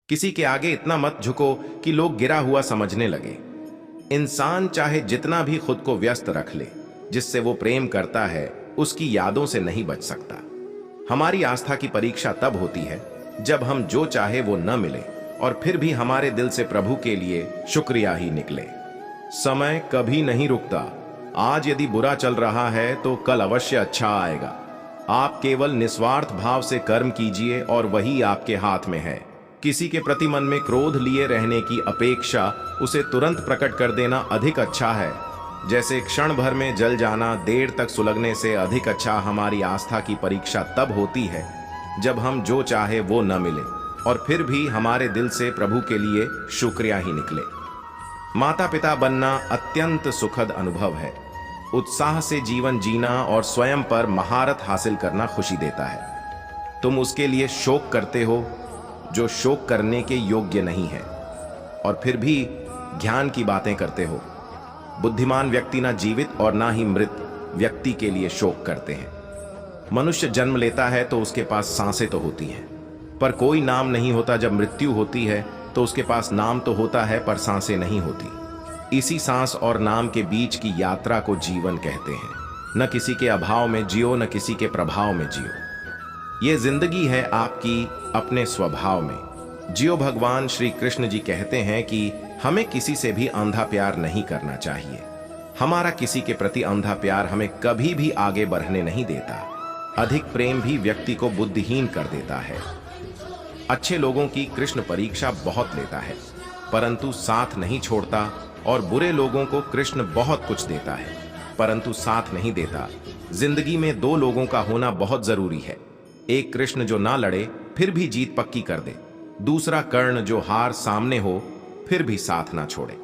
किसी के आगे इतना मत झुको कि लोग गिरा हुआ समझने लगे। इंसान चाहे जितना भी खुद को व्यस्त रख ले, जिससे वो प्रेम करता है उसकी यादों से नहीं बच सकता। हमारी आस्था की परीक्षा तब होती है जब हम जो चाहे वो न मिले और फिर भी हमारे दिल से प्रभु के लिए शुक्रिया ही निकले। समय कभी नहीं रुकता। आज यदि बुरा चल रहा है तो कल अवश्य अच्छा आएगा। आप केवल निस्वार्थ भाव से कर्म कीजिए और वही आपके हाथ में है। किसी के प्रति मन में क्रोध लिए रहने की अपेक्षा उसे तुरंत प्रकट कर देना अधिक अच्छा है। जैसे क्षण भर में जल जाना देर तक सुलगने से अधिक अच्छा हमारी आस्था की परीक्षा तब होती है जब हम जो चाहे वो न मिले और फिर भी हमारे दिल से प्रभु के लिए शुक्रिया ही निकले। माता पिता बनना अत्यंत सुखद अनुभव है। उत्साह से जीवन जीना और स्वयं पर महारत हासिल करना खुशी देता है। तुम उसके लिए शोक करते हो जो शोक करने के योग्य नहीं है और फिर भी ज्ञान की बातें करते हो। बुद्धिमान व्यक्ति ना जीवित और ना ही मृत व्यक्ति के लिए शोक करते हैं। मनुष्य जन्म लेता है तो उसके पास सांसें तो होती हैं, पर कोई नाम नहीं होता। जब मृत्यु होती है तो उसके पास नाम तो होता है पर सांसें नहीं होती। इसी सांस और नाम के बीच की यात्रा को जीवन कहते हैं। न किसी के अभाव में जियो, न किसी के प्रभाव में जियो। ये जिंदगी है आपकी अपने स्वभाव में जियो। भगवान श्री कृष्ण जी कहते हैं कि हमें किसी से भी अंधा प्यार नहीं करना चाहिए। हमारा किसी के प्रति अंधा प्यार हमें कभी भी आगे बढ़ने नहीं देता। अधिक प्रेम भी व्यक्ति को बुद्धिहीन कर देता है। अच्छे लोगों की कृष्ण परीक्षा बहुत लेता है परंतु साथ नहीं छोड़ता, और बुरे लोगों को कृष्ण बहुत कुछ देता है परंतु साथ नहीं देता। जिंदगी में दो लोगों का होना बहुत जरूरी है। एक कृष्ण जो ना लड़े फिर भी जीत पक्की कर दे, दूसरा कर्ण जो हार सामने हो फिर भी साथ ना छोड़े।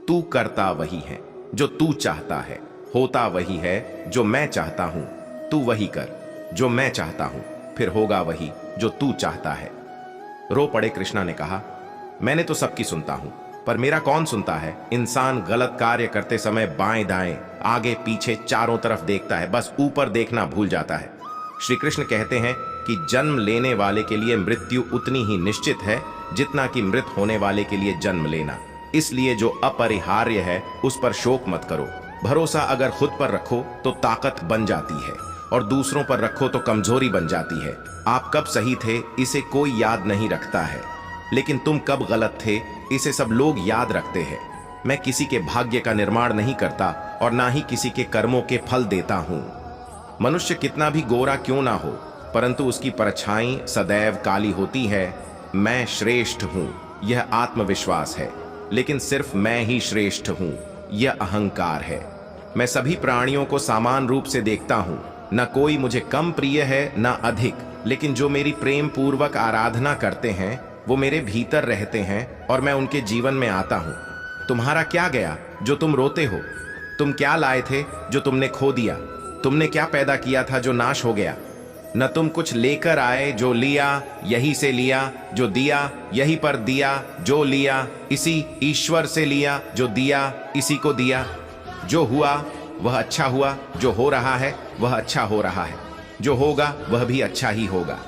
तू करता वही है जो तू चाहता है, होता वही है जो मैं चाहता हूं। तू वही कर जो मैं चाहता हूं, फिर होगा वही जो तू चाहता है। रो पड़े कृष्णा ने कहा, मैंने तो सबकी सुनता हूं पर मेरा कौन सुनता है। इंसान गलत कार्य करते समय बाएं दाएं आगे पीछे चारों तरफ देखता है, बस ऊपर देखना भूल जाता है। श्री कृष्ण कहते हैं कि जन्म लेने वाले के लिए मृत्यु उतनी ही निश्चित है जितना कि मृत होने वाले के लिए जन्म लेना। इसलिए जो अपरिहार्य है उस पर शोक मत करो। भरोसा अगर खुद पर रखो तो ताकत बन जाती है और दूसरों पर रखो तो कमजोरी बन जाती है। आप कब सही थे इसे कोई याद नहीं रखता है, लेकिन तुम कब गलत थे इसे सब लोग याद रखते हैं। मैं किसी के भाग्य का निर्माण नहीं करता और ना ही किसी के कर्मों के फल देता हूं। मनुष्य कितना भी गोरा क्यों ना हो परंतु उसकी परछाई सदैव काली होती है। मैं श्रेष्ठ हूं यह आत्मविश्वास है, लेकिन सिर्फ मैं ही श्रेष्ठ हूं यह अहंकार है। मैं सभी प्राणियों को समान रूप से देखता हूं, न कोई मुझे कम प्रिय है न अधिक, लेकिन जो मेरी प्रेम पूर्वक आराधना करते हैं वो मेरे भीतर रहते हैं और मैं उनके जीवन में आता हूं। तुम्हारा क्या गया जो तुम रोते हो? तुम क्या लाए थे जो तुमने खो दिया? तुमने क्या पैदा किया था जो नाश हो गया? न तुम कुछ लेकर आए जो लिया यही से लिया, जो दिया यही पर दिया, जो लिया इसी ईश्वर से लिया, जो दिया इसी को दिया। जो हुआ वह अच्छा हुआ, जो हो रहा है वह अच्छा हो रहा है, जो होगा वह भी अच्छा ही होगा।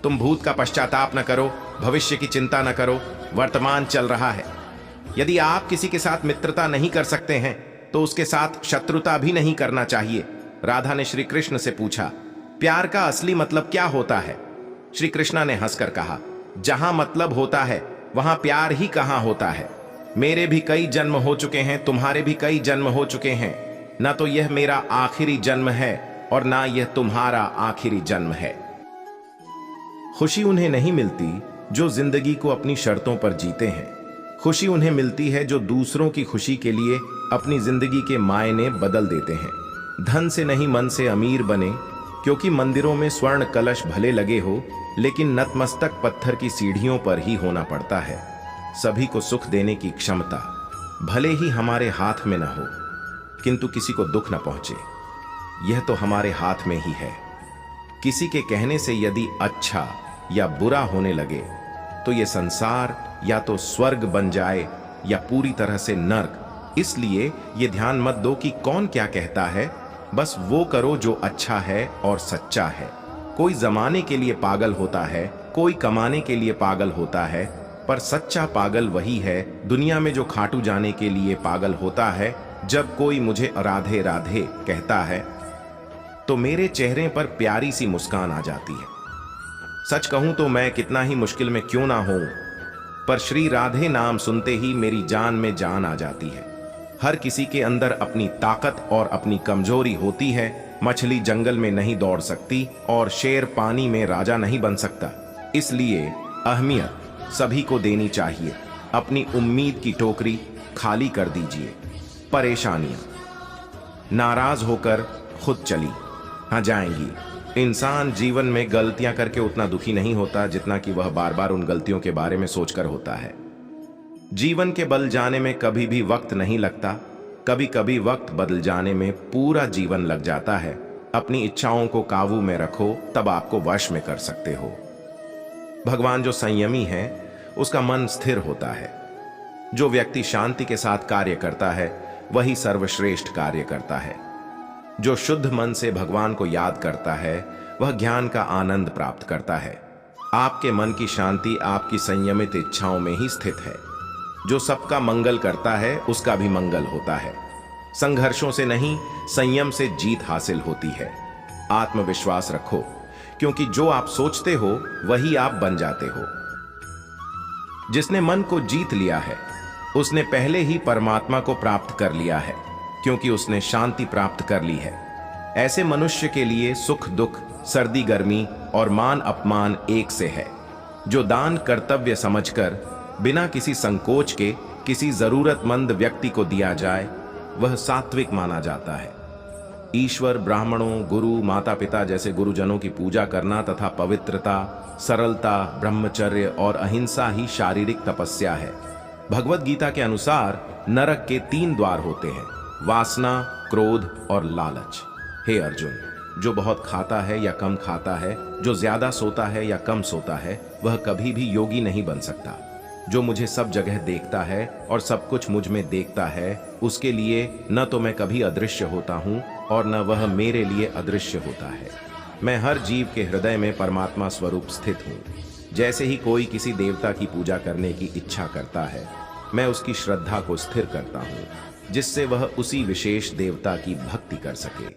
तुम भूत का पश्चाताप न करो, भविष्य की चिंता न करो, वर्तमान चल रहा है। यदि आप किसी के साथ मित्रता नहीं कर सकते हैं तो उसके साथ शत्रुता भी नहीं करना चाहिए। राधा ने श्री कृष्ण से पूछा, प्यार का असली मतलब क्या होता है? श्री कृष्णा ने हंसकर कहा, जहां मतलब होता है वहां प्यार ही कहां होता है। मेरे भी कई जन्म हो चुके हैं, तुम्हारे भी कई जन्म हो चुके हैं। ना तो यह मेरा आखिरी जन्म है और ना यह तुम्हारा आखिरी जन्म है। खुशी उन्हें नहीं मिलती जो जिंदगी को अपनी शर्तों पर जीते हैं। खुशी उन्हें मिलती है जो दूसरों की खुशी के लिए अपनी जिंदगी के मायने बदल देते हैं। धन से नहीं मन से अमीर बने, क्योंकि मंदिरों में स्वर्ण कलश भले लगे हो लेकिन नतमस्तक पत्थर की सीढ़ियों पर ही होना पड़ता है। सभी को सुख देने की क्षमता भले ही हमारे हाथ में न हो, किंतु किसी को दुख न पहुंचे यह तो हमारे हाथ में ही है। किसी के कहने से यदि अच्छा या बुरा होने लगे तो ये संसार या तो स्वर्ग बन जाए या पूरी तरह से नर्क। इसलिए ये ध्यान मत दो कि कौन क्या कहता है, बस वो करो जो अच्छा है और सच्चा है। कोई जमाने के लिए पागल होता है, कोई कमाने के लिए पागल होता है, पर सच्चा पागल वही है दुनिया में जो खाटू जाने के लिए पागल होता है। जब कोई मुझे राधे राधे कहता है तो मेरे चेहरे पर प्यारी सी मुस्कान आ जाती है। सच कहूं तो मैं कितना ही मुश्किल में क्यों ना हूं, पर श्री राधे नाम सुनते ही मेरी जान में जान आ जाती है। हर किसी के अंदर अपनी ताकत और अपनी कमजोरी होती है। मछली जंगल में नहीं दौड़ सकती और शेर पानी में राजा नहीं बन सकता। इसलिए अहमियत सभी को देनी चाहिए। अपनी उम्मीद की टोकरी खाली कर दीजिए। परेशानियां नाराज होकर खुद चली जाएंगी। इंसान जीवन में गलतियां करके उतना दुखी नहीं होता जितना कि वह बार बार उन गलतियों के बारे में सोचकर होता है। जीवन के बदल जाने में कभी भी वक्त नहीं लगता, कभी कभी वक्त बदल जाने में पूरा जीवन लग जाता है। अपनी इच्छाओं को काबू में रखो, तब आपको वश में कर सकते हो। भगवान जो संयमी है उसका मन स्थिर होता है। जो व्यक्ति शांति के साथ कार्य करता है वही सर्वश्रेष्ठ कार्य करता है। जो शुद्ध मन से भगवान को याद करता है वह ज्ञान का आनंद प्राप्त करता है। आपके मन की शांति आपकी संयमित इच्छाओं में ही स्थित है। जो सबका मंगल करता है उसका भी मंगल होता है। संघर्षों से नहीं, संयम से जीत हासिल होती है। आत्मविश्वास रखो, क्योंकि जो आप सोचते हो वही आप बन जाते हो। जिसने मन को जीत लिया है उसने पहले ही परमात्मा को प्राप्त कर लिया है, क्योंकि उसने शांति प्राप्त कर ली है। ऐसे मनुष्य के लिए सुख दुख, सर्दी गर्मी और मान अपमान एक से है। जो दान कर्तव्य समझकर बिना किसी संकोच के किसी जरूरतमंद व्यक्ति को दिया जाए वह सात्विक माना जाता है। ईश्वर, ब्राह्मणों, गुरु, माता पिता जैसे गुरुजनों की पूजा करना तथा पवित्रता, सरलता, ब्रह्मचर्य और अहिंसा ही शारीरिक तपस्या है। भगवत गीता के अनुसार नरक के 3 द्वार होते हैं, वासना, क्रोध और लालच। हे अर्जुन, जो बहुत खाता है या कम खाता है, जो ज्यादा सोता है या कम सोता है, वह कभी भी योगी नहीं बन सकता। जो मुझे सब जगह देखता है और सब कुछ मुझ में देखता है, उसके लिए न तो मैं कभी अदृश्य होता हूं और न वह मेरे लिए अदृश्य होता है। मैं हर जीव के हृदय में परमात्मा स्वरूप स्थित हूं। जैसे ही कोई किसी देवता की पूजा करने की इच्छा करता है, मैं उसकी श्रद्धा को स्थिर करता हूं, जिससे वह उसी विशेष देवता की भक्ति कर सके।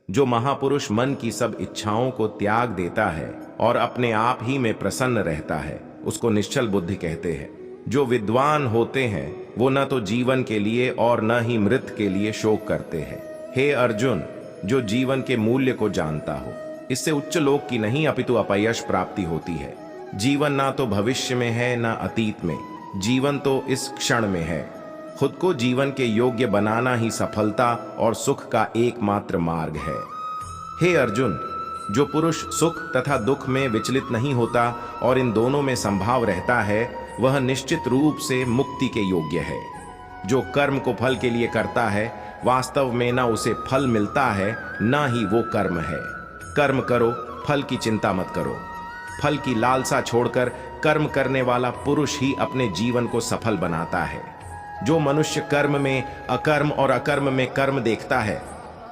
जो महापुरुष मन की सब इच्छाओं को त्याग देता है और अपने आप ही में प्रसन्न रहता है, उसको निश्चल बुद्धि कहते हैं। जो विद्वान होते हैं वो न तो जीवन के लिए और न ही मृत के लिए शोक करते हैं। हे अर्जुन, जो जीवन के मूल्य को जानता हो, इससे उच्च लोक की नहीं अपितु अपयश प्राप्ति होती है। जीवन ना तो भविष्य में है ना अतीत में, जीवन तो इस क्षण में है। खुद को जीवन के योग्य बनाना ही सफलता और सुख का एकमात्र मार्ग है। हे अर्जुन, जो पुरुष सुख तथा दुख में विचलित नहीं होता और इन दोनों में संभाव रहता है, वह निश्चित रूप से मुक्ति के योग्य है। जो कर्म को फल के लिए करता है, वास्तव में ना उसे फल मिलता है ना ही वो कर्म है। कर्म करो, फल की चिंता मत करो। फल की लालसा छोड़कर कर्म करने वाला पुरुष ही अपने जीवन को सफल बनाता है। जो मनुष्य कर्म में अकर्म और अकर्म में कर्म देखता है,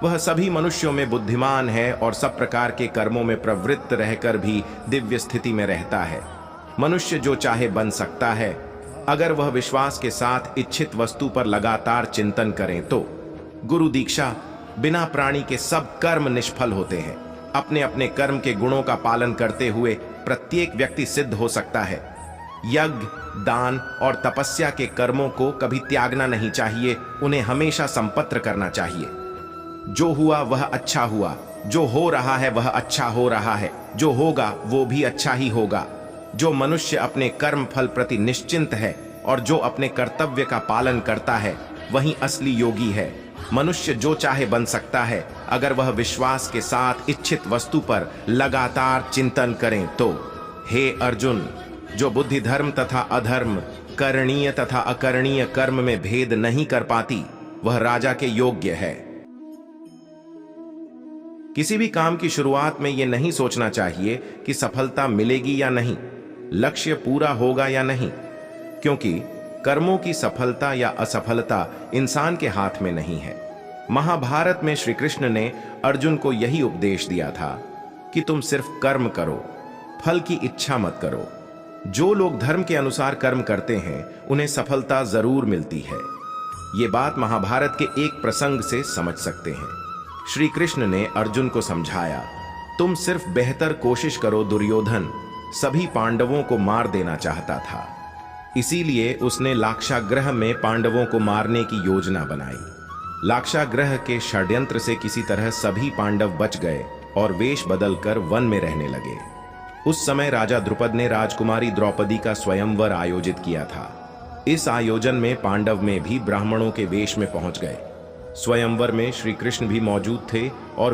वह सभी मनुष्यों में बुद्धिमान है और सब प्रकार के कर्मों में प्रवृत्त रहकर भी दिव्य स्थिति में रहता है। मनुष्य जो चाहे बन सकता है, अगर वह विश्वास के साथ इच्छित वस्तु पर लगातार चिंतन करें तो। गुरु दीक्षा बिना प्राणी के सब कर्म निष्फल होते हैं। अपने अपने कर्म के गुणों का पालन करते हुए प्रत्येक व्यक्ति सिद्ध हो सकता है। यज्ञ, दान और तपस्या के कर्मों को कभी त्यागना नहीं चाहिए, उन्हें हमेशा संपत्र करना चाहिए। जो हुआ वह अच्छा हुआ, जो हो रहा है वह अच्छा हो रहा है, जो होगा वो भी अच्छा ही होगा। जो मनुष्य अपने कर्म फल प्रति निश्चिंत है और जो अपने कर्तव्य का पालन करता है, वही असली योगी है। मनुष्य जो चाहे बन सकता है, अगर वह विश्वास के साथ इच्छित वस्तु पर लगातार चिंतन करें तो। हे अर्जुन, जो बुद्धि धर्म तथा अधर्म, करणीय तथा अकरणीय कर्म में भेद नहीं कर पाती, वह राजा के योग्य है। किसी भी काम की शुरुआत में यह नहीं सोचना चाहिए कि सफलता मिलेगी या नहीं, लक्ष्य पूरा होगा या नहीं, क्योंकि कर्मों की सफलता या असफलता इंसान के हाथ में नहीं है। महाभारत में श्री कृष्ण ने अर्जुन को यही उपदेश दिया था कि तुम सिर्फ कर्म करो, फल की इच्छा मत करो। जो लोग धर्म के अनुसार कर्म करते हैं उन्हें सफलता जरूर मिलती है। ये बात महाभारत के एक प्रसंग से समझ सकते हैं। श्री कृष्ण ने अर्जुन को समझाया, तुम सिर्फ बेहतर कोशिश करो। दुर्योधन सभी पांडवों को मार देना चाहता था, इसीलिए उसने लाक्षागृह में पांडवों को मारने की योजना बनाई। लाक्षागृह के षड्यंत्र से किसी तरह सभी पांडव बच गए और वेश बदलकर वन में रहने लगे। उस समय राजा द्रुपद ने राजकुमारी द्रौपदी का स्वयंवर आयोजित किया था। इस आयोजन में पांडव में भी ब्राह्मणों के वेश में पहुंच गए। स्वयंवर में श्री कृष्ण भी मौजूद थे और